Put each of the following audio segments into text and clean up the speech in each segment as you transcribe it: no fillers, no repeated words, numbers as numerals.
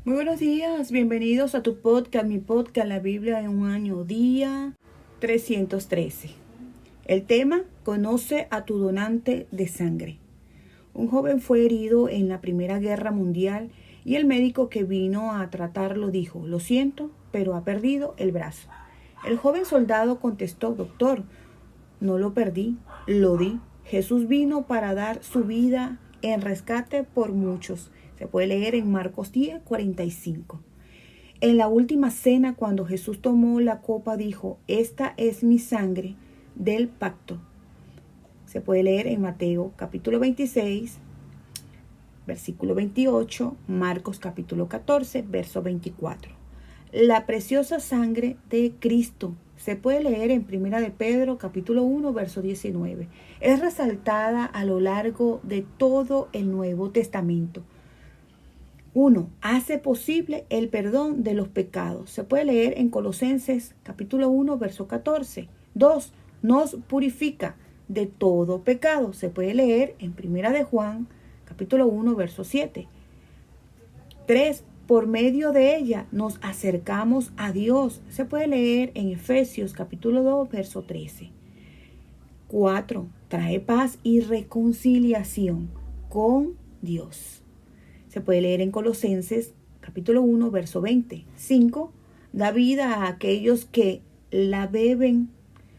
Muy buenos días, bienvenidos a tu podcast, mi podcast, la Biblia en un año, día 313. El tema, conoce a tu donante de sangre. Un joven fue herido en la Primera Guerra Mundial y el médico que vino a tratarlo dijo, lo siento, pero ha perdido el brazo. El joven soldado contestó, doctor, no lo perdí, lo di. Jesús vino para dar su vida en rescate por muchos. Se puede leer en Marcos 10:45. En la última cena, cuando Jesús tomó la copa, dijo, esta es mi sangre del pacto. Se puede leer en Mateo capítulo 26, versículo 28, Marcos capítulo 14, verso 24. La preciosa sangre de Cristo se puede leer en Primera de Pedro capítulo 1, verso 19. Es resaltada a lo largo de todo el Nuevo Testamento. 1. Hace posible el perdón de los pecados. Se puede leer en Colosenses capítulo 1, verso 14. 2. Nos purifica de todo pecado. Se puede leer en Primera de Juan capítulo 1, verso 7. 3. Por medio de ella nos acercamos a Dios. Se puede leer en Efesios capítulo 2, verso 13. 4. Trae paz y reconciliación con Dios. Se puede leer en Colosenses capítulo 1, verso 20. 5. Da vida a aquellos que la beben.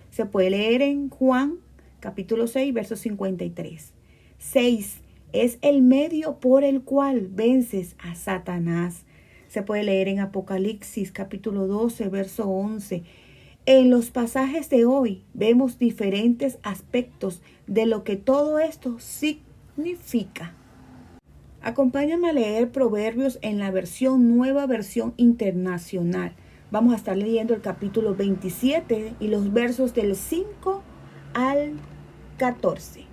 Se puede leer en Juan capítulo 6, verso 53. 6. Es el medio por el cual vences a Satanás. Se puede leer en Apocalipsis capítulo 12, verso 11. En los pasajes de hoy vemos diferentes aspectos de lo que todo esto significa. Acompáñame a leer Proverbios en la nueva versión internacional. Vamos a estar leyendo el capítulo 27 y los versos del 5 al 14.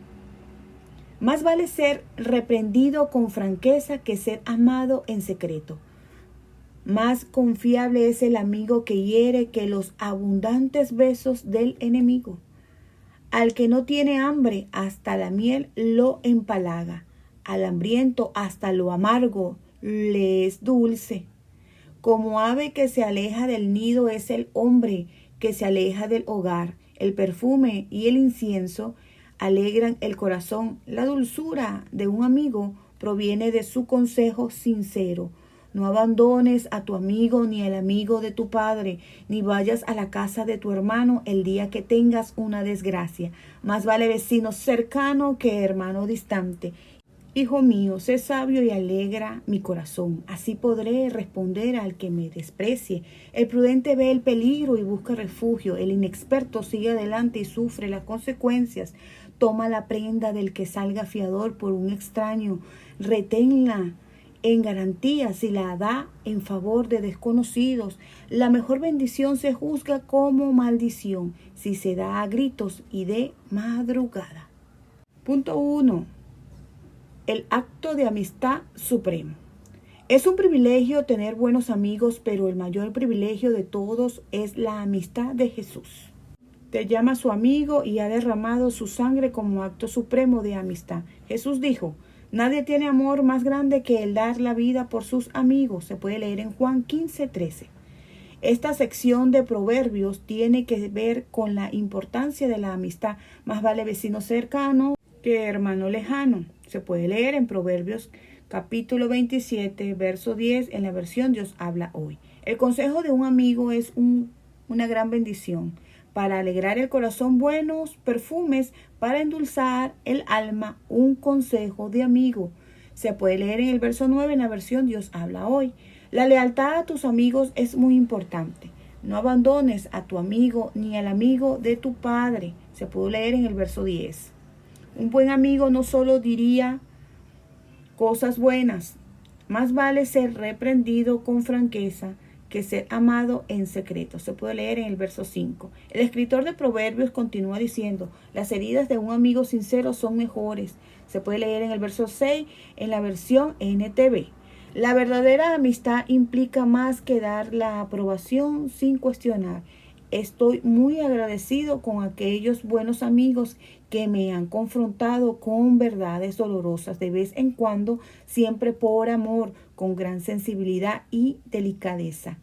Más vale ser reprendido con franqueza que ser amado en secreto. Más confiable es el amigo que hiere que los abundantes besos del enemigo. Al que no tiene hambre, hasta la miel lo empalaga. Al hambriento hasta lo amargo le es dulce. Como ave que se aleja del nido es el hombre que se aleja del hogar. El perfume y el incienso alegran el corazón. La dulzura de un amigo proviene de su consejo sincero. No abandones a tu amigo ni al amigo de tu padre, ni vayas a la casa de tu hermano el día que tengas una desgracia. Más vale vecino cercano que hermano distante. Hijo mío, sé sabio y alegra mi corazón. Así podré responder al que me desprecie. El prudente ve el peligro y busca refugio. El inexperto sigue adelante y sufre las consecuencias. Toma la prenda del que salga fiador por un extraño. Reténla en garantía si la da en favor de desconocidos. La mejor bendición se juzga como maldición si se da a gritos y de madrugada. Punto 1. El acto de amistad supremo. Es un privilegio tener buenos amigos, pero el mayor privilegio de todos es la amistad de Jesús. Te llama su amigo y ha derramado su sangre como acto supremo de amistad. Jesús dijo, nadie tiene amor más grande que el dar la vida por sus amigos. Se puede leer en Juan 15:13. Esta sección de Proverbios tiene que ver con la importancia de la amistad. Más vale vecino cercano que hermano lejano. Se puede leer en Proverbios capítulo 27, verso 10, en la versión Dios habla hoy. El consejo de un amigo es una gran bendición. Para alegrar el corazón, buenos perfumes, para endulzar el alma, un consejo de amigo. Se puede leer en el verso 9, en la versión Dios habla hoy. La lealtad a tus amigos es muy importante. No abandones a tu amigo ni al amigo de tu padre. Se puede leer en el verso 10. Un buen amigo no solo diría cosas buenas, más vale ser reprendido con franqueza que ser amado en secreto. Se puede leer en el verso 5. El escritor de Proverbios continúa diciendo, las heridas de un amigo sincero son mejores. Se puede leer en el verso 6 en la versión NTV. La verdadera amistad implica más que dar la aprobación sin cuestionar. Estoy muy agradecido con aquellos buenos amigos que me han confrontado con verdades dolorosas de vez en cuando, siempre por amor, con gran sensibilidad y delicadeza.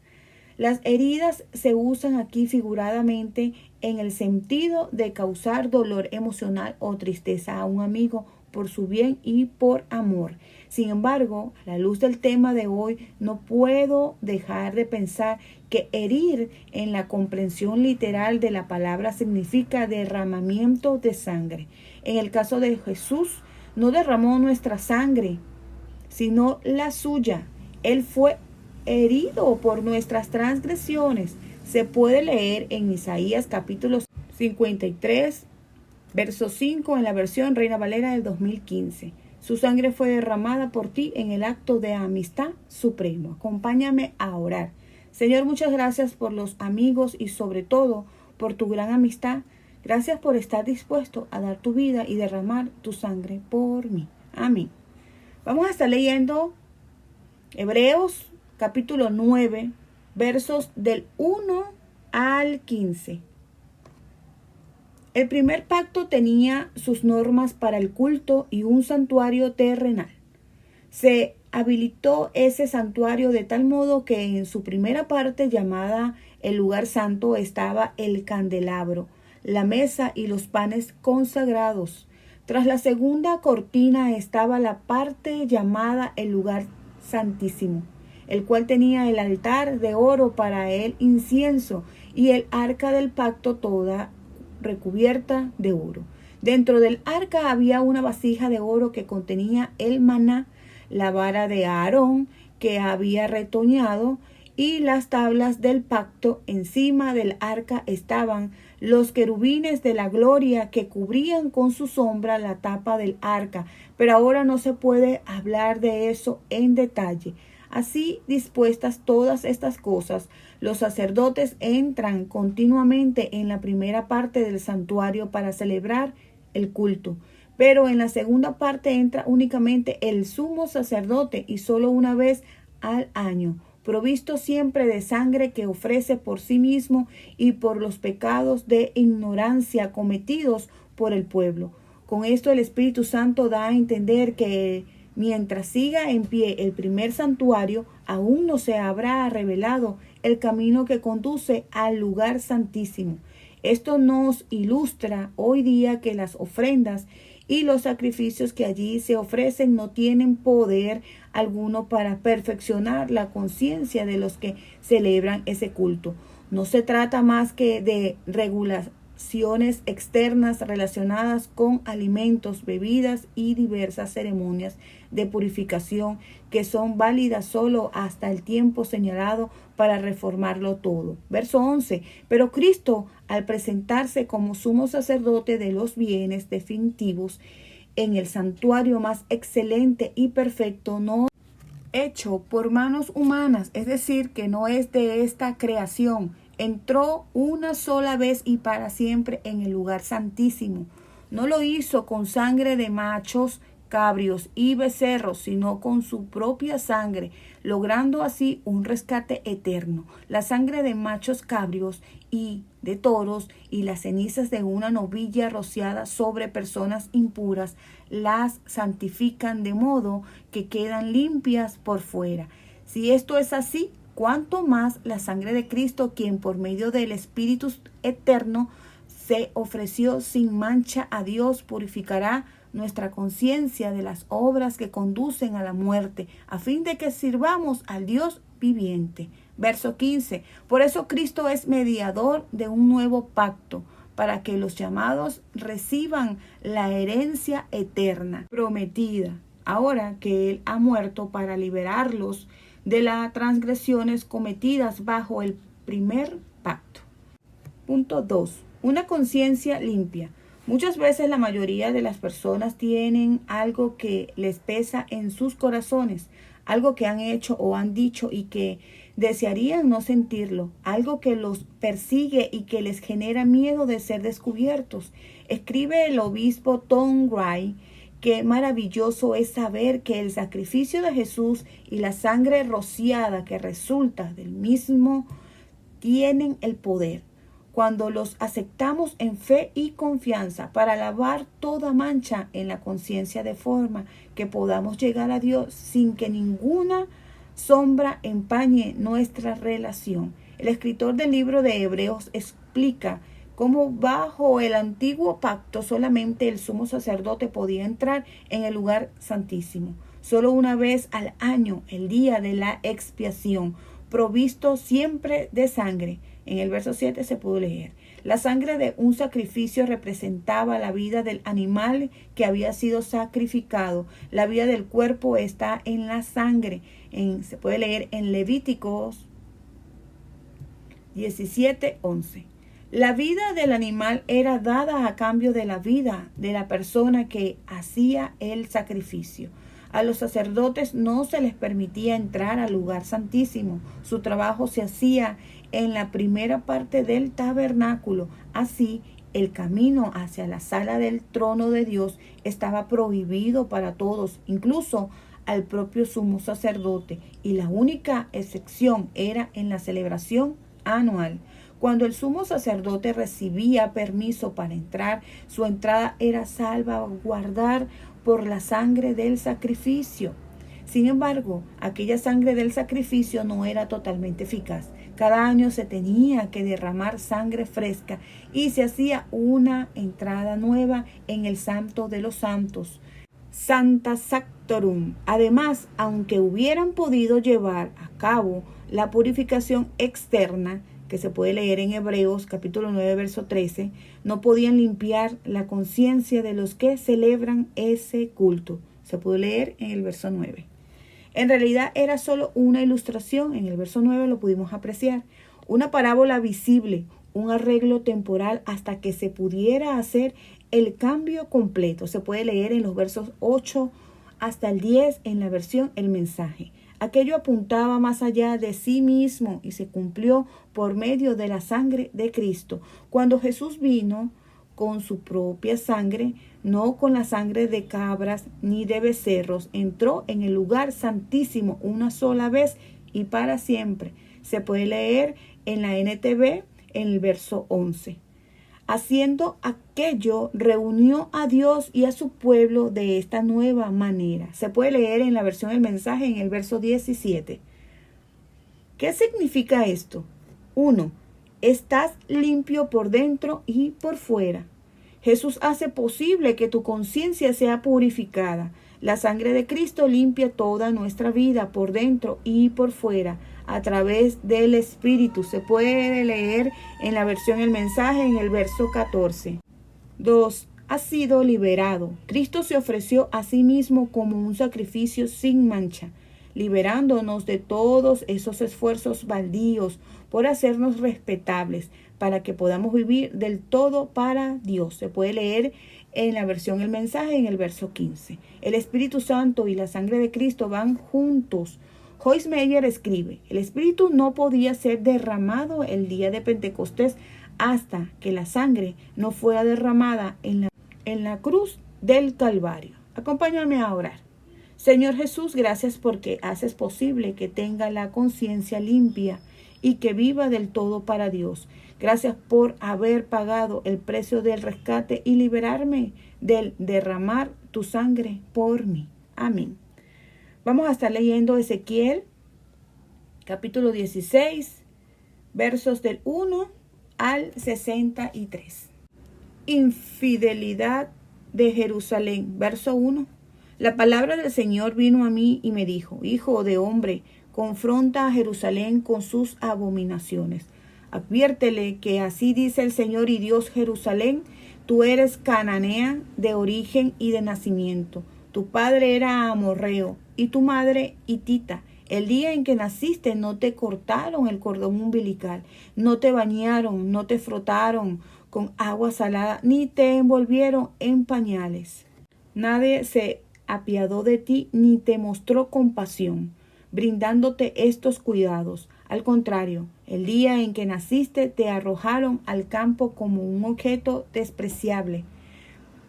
Las heridas se usan aquí figuradamente en el sentido de causar dolor emocional o tristeza a un amigo por su bien y por amor. Sin embargo, a la luz del tema de hoy, no puedo dejar de pensar que herir en la comprensión literal de la palabra significa derramamiento de sangre. En el caso de Jesús, no derramó nuestra sangre, sino la suya. Él fue herido por nuestras transgresiones. Se puede leer en Isaías capítulo 53, verso 5 en la versión Reina Valera del 2015. Su sangre fue derramada por ti en el acto de amistad supremo. Acompáñame a orar. Señor, muchas gracias por los amigos y sobre todo por tu gran amistad. Gracias por estar dispuesto a dar tu vida y derramar tu sangre por mí. Amén. Vamos a estar leyendo Hebreos capítulo 9, versos del 1 al 15. El primer pacto tenía sus normas para el culto y un santuario terrenal. Se habilitó ese santuario de tal modo que en su primera parte, llamada el lugar santo, estaba el candelabro, la mesa y los panes consagrados. Tras la segunda cortina estaba la parte llamada el lugar santísimo, el cual tenía el altar de oro para el incienso y el arca del pacto toda recubierta de oro. Dentro del arca había una vasija de oro que contenía el maná, la vara de Aarón que había retoñado y las tablas del pacto. Encima del arca estaban los querubines de la gloria que cubrían con su sombra la tapa del arca, pero ahora no se puede hablar de eso en detalle. Así dispuestas todas estas cosas, los sacerdotes entran continuamente en la primera parte del santuario para celebrar el culto, pero en la segunda parte entra únicamente el sumo sacerdote y solo una vez al año, provisto siempre de sangre que ofrece por sí mismo y por los pecados de ignorancia cometidos por el pueblo. Con esto el Espíritu Santo da a entender que mientras siga en pie el primer santuario, aún no se habrá revelado el camino que conduce al lugar santísimo. Esto nos ilustra hoy día que las ofrendas y los sacrificios que allí se ofrecen no tienen poder alguno para perfeccionar la conciencia de los que celebran ese culto. No se trata más que de regulaciones externas relacionadas con alimentos, bebidas y diversas ceremonias de purificación que son válidas solo hasta el tiempo señalado para reformarlo todo. Verso 11. Pero Cristo, al presentarse como sumo sacerdote de los bienes definitivos en el santuario más excelente y perfecto, no hecho por manos humanas, es decir, que no es de esta creación, entró una sola vez y para siempre en el lugar santísimo. No lo hizo con sangre de machos, cabrios y becerros, sino con su propia sangre, logrando así un rescate eterno. La sangre de machos cabrios y de toros y las cenizas de una novilla rociada sobre personas impuras las santifican de modo que quedan limpias por fuera. Si esto es así, cuánto más la sangre de Cristo, quien por medio del Espíritu eterno se ofreció sin mancha a Dios, purificará nuestra conciencia de las obras que conducen a la muerte, a fin de que sirvamos al Dios viviente. Verso 15. Por eso Cristo es mediador de un nuevo pacto, para que los llamados reciban la herencia eterna prometida, ahora que Él ha muerto para liberarlos de las transgresiones cometidas bajo el primer pacto. Punto 2. Una conciencia limpia. Muchas veces la mayoría de las personas tienen algo que les pesa en sus corazones, algo que han hecho o han dicho y que desearían no sentirlo, algo que los persigue y que les genera miedo de ser descubiertos. Escribe el obispo Tom Wright: qué maravilloso es saber que el sacrificio de Jesús y la sangre rociada que resulta del mismo tienen el poder. cuando los aceptamos en fe y confianza para lavar toda mancha en la conciencia de forma que podamos llegar a Dios sin que ninguna sombra empañe nuestra relación. El escritor del libro de Hebreos explica cómo bajo el antiguo pacto solamente el sumo sacerdote podía entrar en el lugar santísimo. Solo una vez al año, el día de la expiación, provisto siempre de sangre. En el verso 7 se pudo leer: la sangre de un sacrificio representaba la vida del animal que había sido sacrificado. La vida del cuerpo está en la sangre. Se puede leer en Levíticos 17:11. La vida del animal era dada a cambio de la vida de la persona que hacía el sacrificio. A los sacerdotes no se les permitía entrar al lugar santísimo. Su trabajo se hacía en la primera parte del tabernáculo. Así, el camino hacia la sala del trono de Dios estaba prohibido para todos, incluso al propio sumo sacerdote, y la única excepción era en la celebración anual. Cuando el sumo sacerdote recibía permiso para entrar, su entrada era salvaguardar por la sangre del sacrificio. Sin embargo, aquella sangre del sacrificio no era totalmente eficaz. Cada año se tenía que derramar sangre fresca y se hacía una entrada nueva en el Santo de los Santos, Sancta Sanctorum. Además, aunque hubieran podido llevar a cabo la purificación externa, que se puede leer en Hebreos capítulo 9, verso 13, no podían limpiar la conciencia de los que celebran ese culto. Se puede leer en el verso 9. En realidad era solo una ilustración. En el verso 9 lo pudimos apreciar. Una parábola visible, un arreglo temporal hasta que se pudiera hacer el cambio completo. Se puede leer en los versos 8 hasta el 10 en la versión El Mensaje. Aquello apuntaba más allá de sí mismo y se cumplió por medio de la sangre de Cristo. Cuando Jesús vino con su propia sangre, no con la sangre de cabras ni de becerros, entró en el lugar santísimo una sola vez y para siempre. Se puede leer en la NTV en el verso 11. Haciendo aquello, reunió a Dios y a su pueblo de esta nueva manera. Se puede leer en la versión El Mensaje en el verso 17. ¿Qué significa esto? 1. Estás limpio por dentro y por fuera. Jesús hace posible que tu conciencia sea purificada. La sangre de Cristo limpia toda nuestra vida por dentro y por fuera a través del Espíritu. Se puede leer en la versión El Mensaje en el verso 14. 2. Has sido liberado. Cristo se ofreció a sí mismo como un sacrificio sin mancha, liberándonos de todos esos esfuerzos baldíos por hacernos respetables, para que podamos vivir del todo para Dios. Se puede leer en la versión El Mensaje en el verso 15. El Espíritu Santo y la sangre de Cristo van juntos. Joyce Meyer escribe: el Espíritu no podía ser derramado el día de Pentecostés hasta que la sangre no fuera derramada en la cruz del Calvario. Acompáñame a orar. Señor Jesús, gracias porque haces posible que tenga la conciencia limpia y que viva del todo para Dios. Gracias por haber pagado el precio del rescate y liberarme del derramar tu sangre por mí. Amén. Vamos a estar leyendo Ezequiel, capítulo 16, versos del 1 al 63. Infidelidad de Jerusalén, verso 1. La palabra del Señor vino a mí y me dijo: Hijo de hombre, confronta a Jerusalén con sus abominaciones. Adviértele que así dice el Señor y Dios: Jerusalén, tú eres cananea de origen y de nacimiento. Tu padre era amorreo y tu madre hitita. El día en que naciste no te cortaron el cordón umbilical, no te bañaron, no te frotaron con agua salada, ni te envolvieron en pañales. Nadie se apiadó de ti ni te mostró compasión, brindándote estos cuidados. Al contrario, el día en que naciste te arrojaron al campo como un objeto despreciable.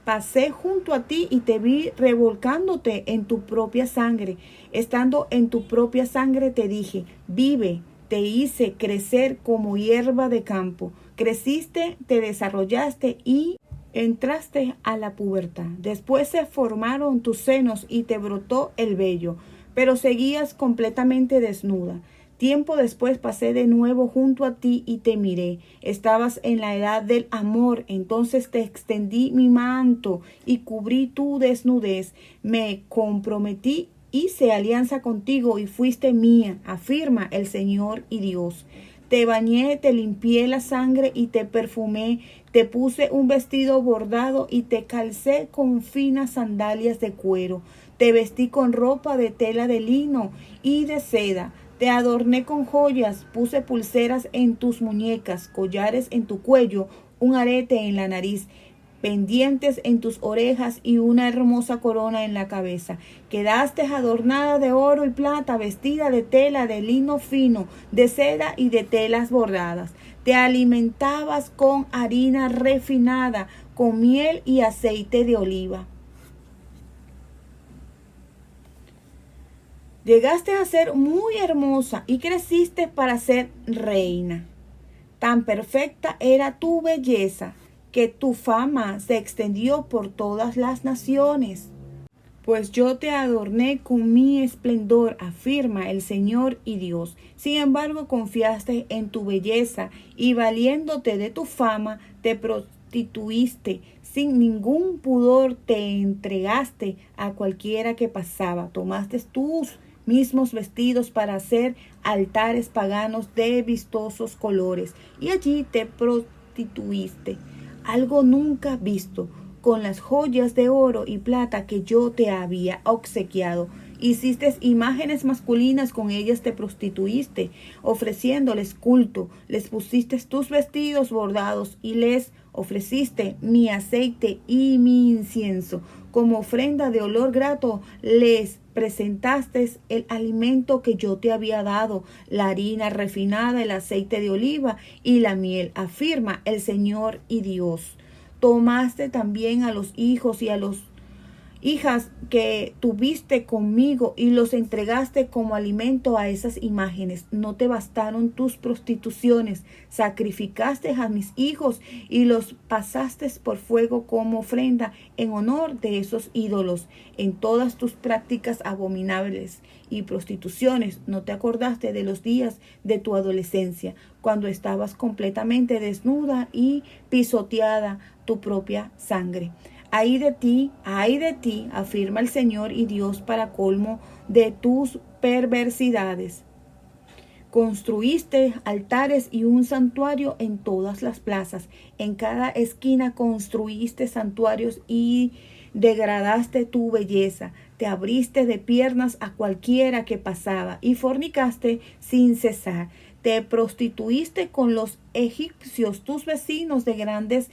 Pasé junto a ti y te vi revolcándote en tu propia sangre. Estando en tu propia sangre te dije: vive. te hice crecer como hierba de campo. Creciste, te desarrollaste y entraste a la pubertad. Después se formaron tus senos y te brotó el vello, pero seguías completamente desnuda. Tiempo después pasé de nuevo junto a ti y te miré. Estabas en la edad del amor, entonces te extendí mi manto y cubrí tu desnudez. Me comprometí, hice alianza contigo y fuiste mía, afirma el Señor y Dios. Te bañé, te limpié la sangre y te perfumé. Te puse un vestido bordado y te calcé con finas sandalias de cuero. Te vestí con ropa de tela de lino y de seda. Te adorné con joyas, puse pulseras en tus muñecas, collares en tu cuello, un arete en la nariz, pendientes en tus orejas y una hermosa corona en la cabeza. Quedaste adornada de oro y plata, vestida de tela de lino fino, de seda y de telas bordadas. Te alimentabas con harina refinada, con miel y aceite de oliva. Llegaste a ser muy hermosa y creciste para ser reina. Tan perfecta era tu belleza que tu fama se extendió por todas las naciones. Pues yo te adorné con mi esplendor, afirma el Señor y Dios. Sin embargo, confiaste en tu belleza y valiéndote de tu fama, te prostituiste. Sin ningún pudor te entregaste a cualquiera que pasaba. Tomaste tus mismos vestidos para hacer altares paganos de vistosos colores y allí te prostituiste, algo nunca visto, con las joyas de oro y plata que yo te había obsequiado. Hiciste imágenes masculinas, con ellas te prostituiste, ofreciéndoles culto. Les pusiste tus vestidos bordados y les ofreciste mi aceite y mi incienso. Como ofrenda de olor grato les presentaste el alimento que yo te había dado, la harina refinada, el aceite de oliva y la miel, afirma el Señor y Dios. Tomaste también a los hijos y a las hijas que tuviste conmigo y los entregaste como alimento a esas imágenes. No te bastaron tus prostituciones, sacrificaste a mis hijos y los pasaste por fuego como ofrenda en honor de esos ídolos. En todas tus prácticas abominables y prostituciones no te acordaste de los días de tu adolescencia, cuando estabas completamente desnuda y pisoteada tu propia sangre. Ay de ti, afirma el Señor y Dios, para colmo de tus perversidades. Construiste altares y un santuario en todas las plazas. En cada esquina construiste santuarios y degradaste tu belleza. Te abriste de piernas a cualquiera que pasaba y fornicaste sin cesar. Te prostituiste con los egipcios, tus vecinos de grandes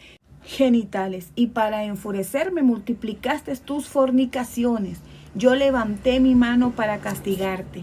genitales, y para enfurecerme multiplicaste tus fornicaciones. Yo levanté mi mano para castigarte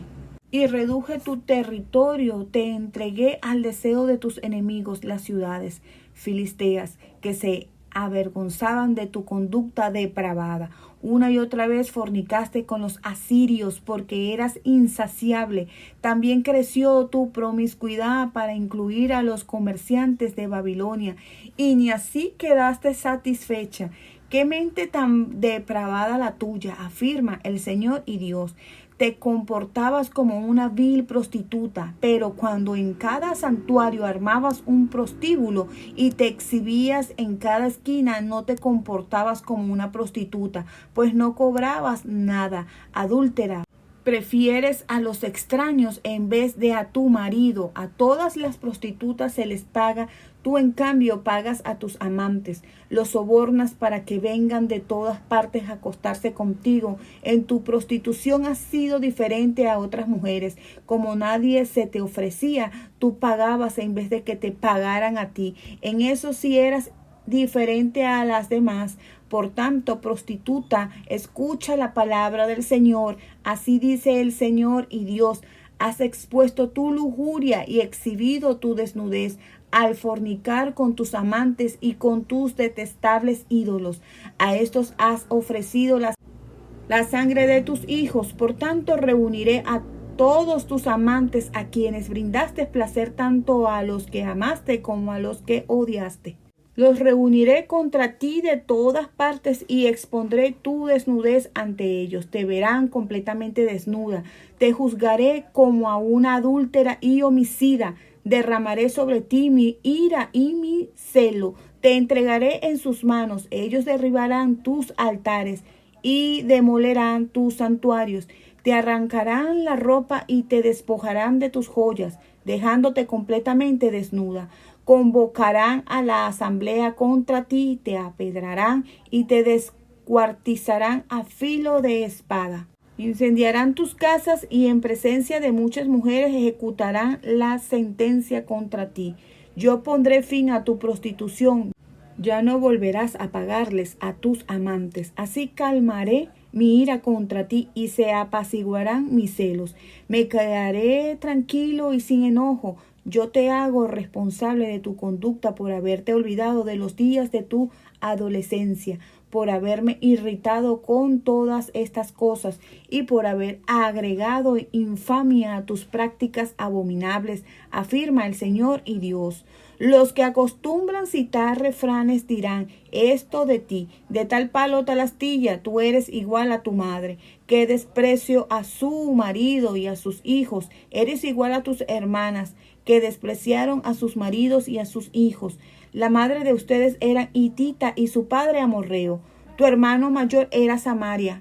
y reduje tu territorio. Te entregué al deseo de tus enemigos, las ciudades filisteas, que se avergonzaban de tu conducta depravada. Una y otra vez fornicaste con los asirios porque eras insaciable. También creció tu promiscuidad para incluir a los comerciantes de Babilonia, y ni así quedaste satisfecha. ¡Qué mente tan depravada la tuya!, afirma el Señor y Dios. Te comportabas como una vil prostituta, pero cuando en cada santuario armabas un prostíbulo y te exhibías en cada esquina, no te comportabas como una prostituta, pues no cobrabas nada. Adúltera, prefieres a los extraños en vez de a tu marido. A todas las prostitutas se les paga, tú en cambio pagas a tus amantes. Los sobornas para que vengan de todas partes a acostarse contigo. En tu prostitución has sido diferente a otras mujeres. Como nadie se te ofrecía, tú pagabas en vez de que te pagaran a ti. En eso sí eras diferente a las demás. Por tanto, prostituta, escucha la palabra del Señor. Así dice el Señor y Dios: has expuesto tu lujuria y exhibido tu desnudez al fornicar con tus amantes y con tus detestables ídolos. A estos has ofrecido la sangre de tus hijos. Por tanto, reuniré a todos tus amantes a quienes brindaste placer tanto a los que amaste como a los que odiaste. Los reuniré contra ti de todas partes y expondré tu desnudez ante ellos. Te verán completamente desnuda. Te juzgaré como a una adúltera y homicida. Derramaré sobre ti mi ira y mi celo. Te entregaré en sus manos. Ellos derribarán tus altares y demolerán tus santuarios. Te arrancarán la ropa y te despojarán de tus joyas, dejándote completamente desnuda. Convocarán a la asamblea contra ti, te apedrarán y te descuartizarán a filo de espada. Incendiarán tus casas y en presencia de muchas mujeres ejecutarán la sentencia contra ti. Yo pondré fin a tu prostitución. Ya no volverás a pagarles a tus amantes. Así calmaré mi ira contra ti y se apaciguarán mis celos. Me quedaré tranquilo y sin enojo. Yo te hago responsable de tu conducta por haberte olvidado de los días de tu adolescencia, por haberme irritado con todas estas cosas y por haber agregado infamia a tus prácticas abominables, afirma el Señor y Dios. Los que acostumbran citar refranes dirán esto de ti: de tal palo tal astilla, tú eres igual a tu madre. Qué desprecio a su marido y a sus hijos, eres igual a tus hermanas, que despreciaron a sus maridos y a sus hijos. La madre de ustedes era hitita y su padre amorreo. Tu hermano mayor era Samaria,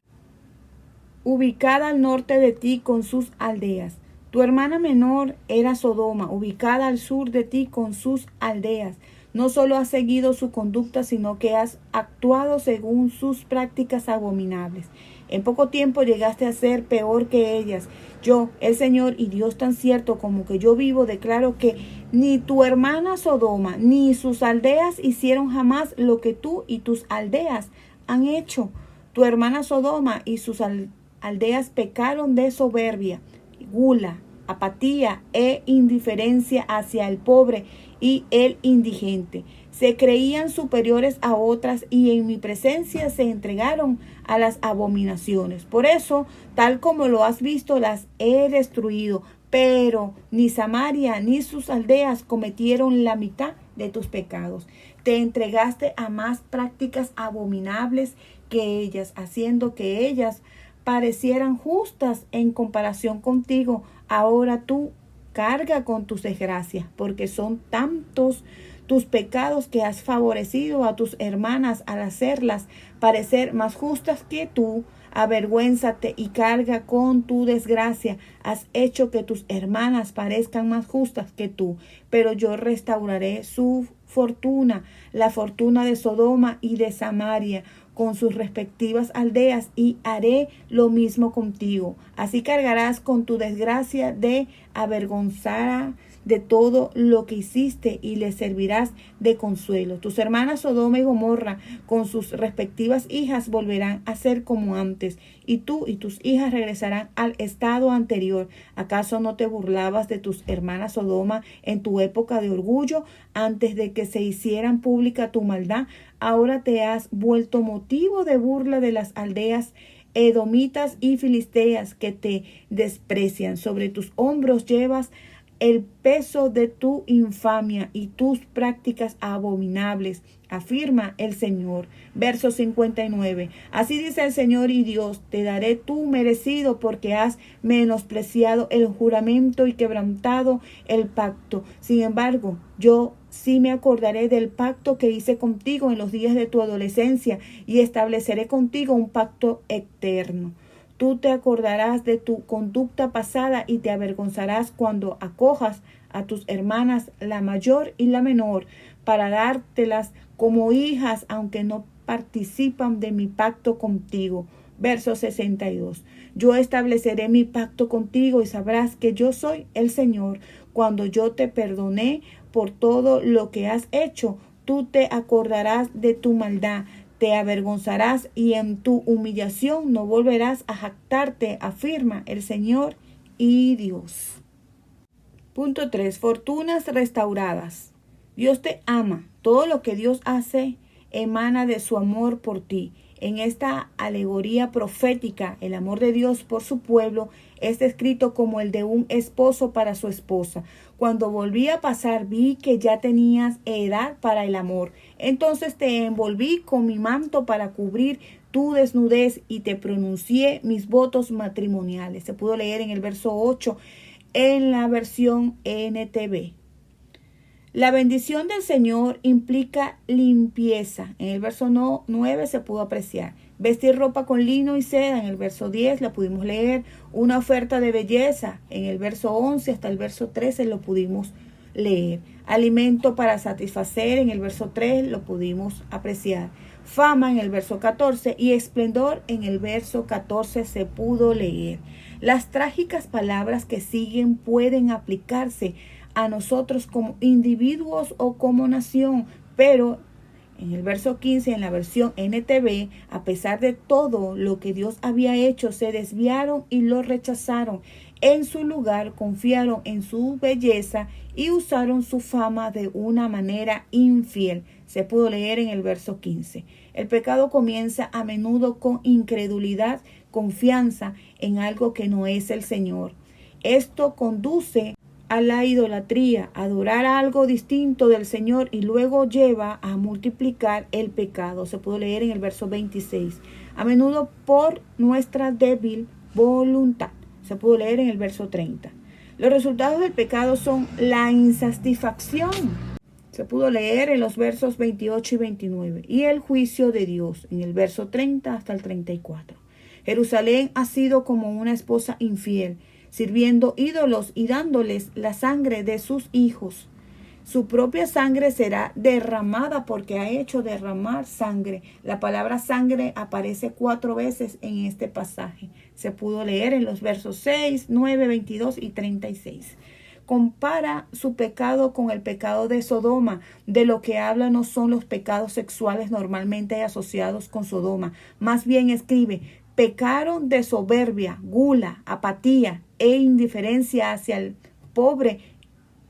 ubicada al norte de ti con sus aldeas. Tu hermana menor era Sodoma, ubicada al sur de ti con sus aldeas. No solo has seguido su conducta, sino que has actuado según sus prácticas abominables. En poco tiempo llegaste a ser peor que ellas. Yo, el Señor y Dios tan cierto como que yo vivo, declaro que ni tu hermana Sodoma ni sus aldeas hicieron jamás lo que tú y tus aldeas han hecho. Tu hermana Sodoma y sus aldeas pecaron de soberbia, gula, apatía e indiferencia hacia el pobre y el indigente. Se creían superiores a otras y en mi presencia se entregaron a las abominaciones. Por eso, tal como lo has visto, las he destruido. Pero ni Samaria ni sus aldeas cometieron la mitad de tus pecados. Te entregaste a más prácticas abominables que ellas, haciendo que ellas parecieran justas en comparación contigo. Ahora tú carga con tus desgracias, porque son tantos tus pecados que has favorecido a tus hermanas al hacerlas parecer más justas que tú. Avergüénzate y carga con tu desgracia. Has hecho que tus hermanas parezcan más justas que tú, pero yo restauraré su fortuna, la fortuna de Sodoma y de Samaria, con sus respectivas aldeas, y haré lo mismo contigo. Así cargarás con tu desgracia de avergonzar de todo lo que hiciste y le servirás de consuelo. Tus hermanas Sodoma y Gomorra con sus respectivas hijas volverán a ser como antes, y tú y tus hijas regresarán al estado anterior. ¿Acaso no te burlabas de tus hermanas Sodoma en tu época de orgullo, antes de que se hicieran pública tu maldad? Ahora te has vuelto motivo de burla de las aldeas edomitas y filisteas que te desprecian. Sobre tus hombros llevas el peso de tu infamia y tus prácticas abominables, afirma el Señor. Verso 59. Así dice el Señor y Dios: te daré tu merecido, porque has menospreciado el juramento y quebrantado el pacto. Sin embargo, yo sí me acordaré del pacto que hice contigo en los días de tu adolescencia, y estableceré contigo un pacto eterno. Tú te acordarás de tu conducta pasada y te avergonzarás cuando acojas a tus hermanas, la mayor y la menor, para dártelas como hijas, aunque no participan de mi pacto contigo. Verso 62. Yo estableceré mi pacto contigo y sabrás que yo soy el Señor. Cuando yo te perdoné por todo lo que has hecho, tú te acordarás de tu maldad. Te avergonzarás y en tu humillación no volverás a jactarte, afirma el Señor y Dios. Punto 3. Fortunas restauradas. Dios te ama. Todo lo que Dios hace emana de su amor por ti. En esta alegoría profética, el amor de Dios por su pueblo es escrito como el de un esposo para su esposa. Cuando volví a pasar vi que ya tenías edad para el amor. Entonces te envolví con mi manto para cubrir tu desnudez y te pronuncié mis votos matrimoniales. Se pudo leer en el verso 8 en la versión NTV. La bendición del Señor implica limpieza. En el verso 9 se pudo apreciar. Vestir ropa con lino y seda. En el verso 10 la pudimos leer. Una oferta de belleza. En el verso 11 hasta el verso 13 lo pudimos leer. Alimento para satisfacer. En el verso 3 lo pudimos apreciar. Fama en el verso 14 y esplendor en el verso 14 se pudo leer. Las trágicas palabras que siguen pueden aplicarse a nosotros como individuos o como nación, pero en el verso 15 en la versión NTV, a pesar de todo lo que Dios había hecho, se desviaron y lo rechazaron. En su lugar confiaron en su belleza y usaron su fama de una manera infiel. Se pudo leer en el verso 15. El pecado comienza a menudo con incredulidad, confianza en algo que no es el Señor. Esto conduce a la idolatría, adorar algo distinto del Señor y luego lleva a multiplicar el pecado. Se puede leer en el verso 26. A menudo por nuestra débil voluntad. Se puede leer en el verso 30. Los resultados del pecado son la insatisfacción. Se pudo leer en los versos 28 y 29. Y el juicio de Dios en el verso 30 hasta el 34. Jerusalén ha sido como una esposa infiel, sirviendo ídolos y dándoles la sangre de sus hijos. Su propia sangre será derramada porque ha hecho derramar sangre. La palabra sangre aparece 4 veces en este pasaje. Se pudo leer en los versos 6, 9, 22 y 36. Compara su pecado con el pecado de Sodoma. De lo que habla no son los pecados sexuales normalmente asociados con Sodoma. Más bien escribe: pecaron de soberbia, gula, apatía e indiferencia hacia el pobre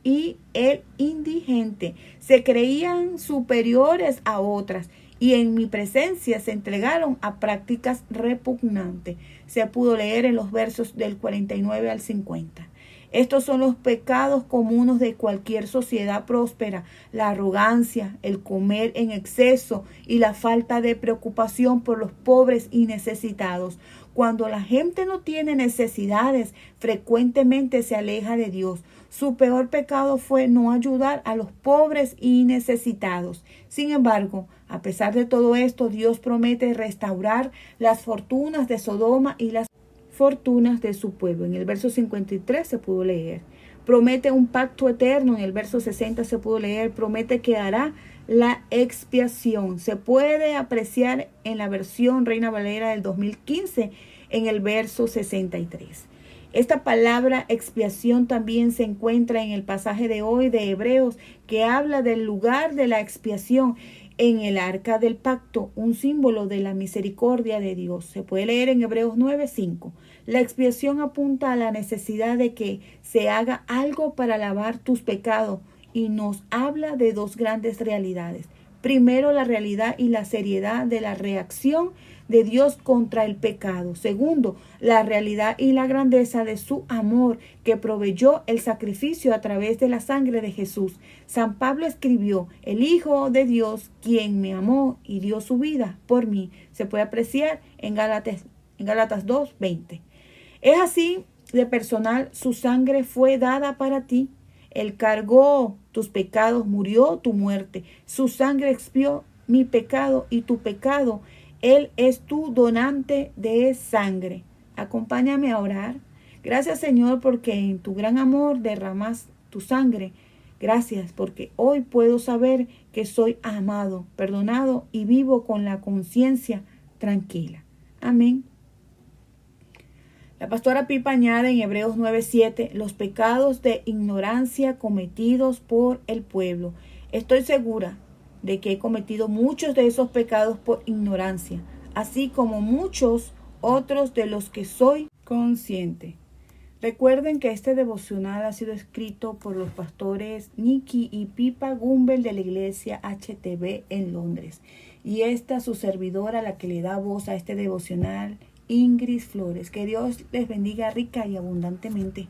y el indigente. Se creían superiores a otras y en mi presencia se entregaron a prácticas repugnantes. Se pudo leer en los versos del 49 al 50. Estos son los pecados comunes de cualquier sociedad próspera: la arrogancia, el comer en exceso y la falta de preocupación por los pobres y necesitados. Cuando la gente no tiene necesidades, frecuentemente se aleja de Dios. Su peor pecado fue no ayudar a los pobres y necesitados. Sin embargo, a pesar de todo esto, Dios promete restaurar las fortunas de Sodoma y las fortunas de su pueblo. En el verso 53 se pudo leer. Promete un pacto eterno. En el verso 60 se pudo leer. Promete que hará la expiación. Se puede apreciar en la versión Reina Valera del 2015 en el verso 63. Esta palabra expiación también se encuentra en el pasaje de hoy de Hebreos, que habla del lugar de la expiación en el arca del pacto, un símbolo de la misericordia de Dios. Se puede leer en Hebreos 9:5. La expiación apunta a la necesidad de que se haga algo para lavar tus pecados y nos habla de 2 grandes realidades. Primero, la realidad y la seriedad de la reacción de Dios contra el pecado. Segundo, la realidad y la grandeza de su amor que proveyó el sacrificio a través de la sangre de Jesús. San Pablo escribió: el Hijo de Dios, quien me amó y dio su vida por mí. Se puede apreciar en Gálatas 2:20. Es así de personal: su sangre fue dada para ti. Él cargó tus pecados, murió tu muerte. Su sangre expió mi pecado y tu pecado. Él es tu donante de sangre. Acompáñame a orar. Gracias, Señor, porque en tu gran amor derramas tu sangre. Gracias porque hoy puedo saber que soy amado, perdonado y vivo con la conciencia tranquila. Amén. La pastora Pipa añade en Hebreos 9:7 los pecados de ignorancia cometidos por el pueblo. Estoy segura de que he cometido muchos de esos pecados por ignorancia, así como muchos otros de los que soy consciente. Recuerden que este devocional ha sido escrito por los pastores Nicky y Pipa Gumbel de la iglesia HTB en Londres. Y esta su servidora, la que le da voz a este devocional, Ingrid Flores. Que Dios les bendiga rica y abundantemente.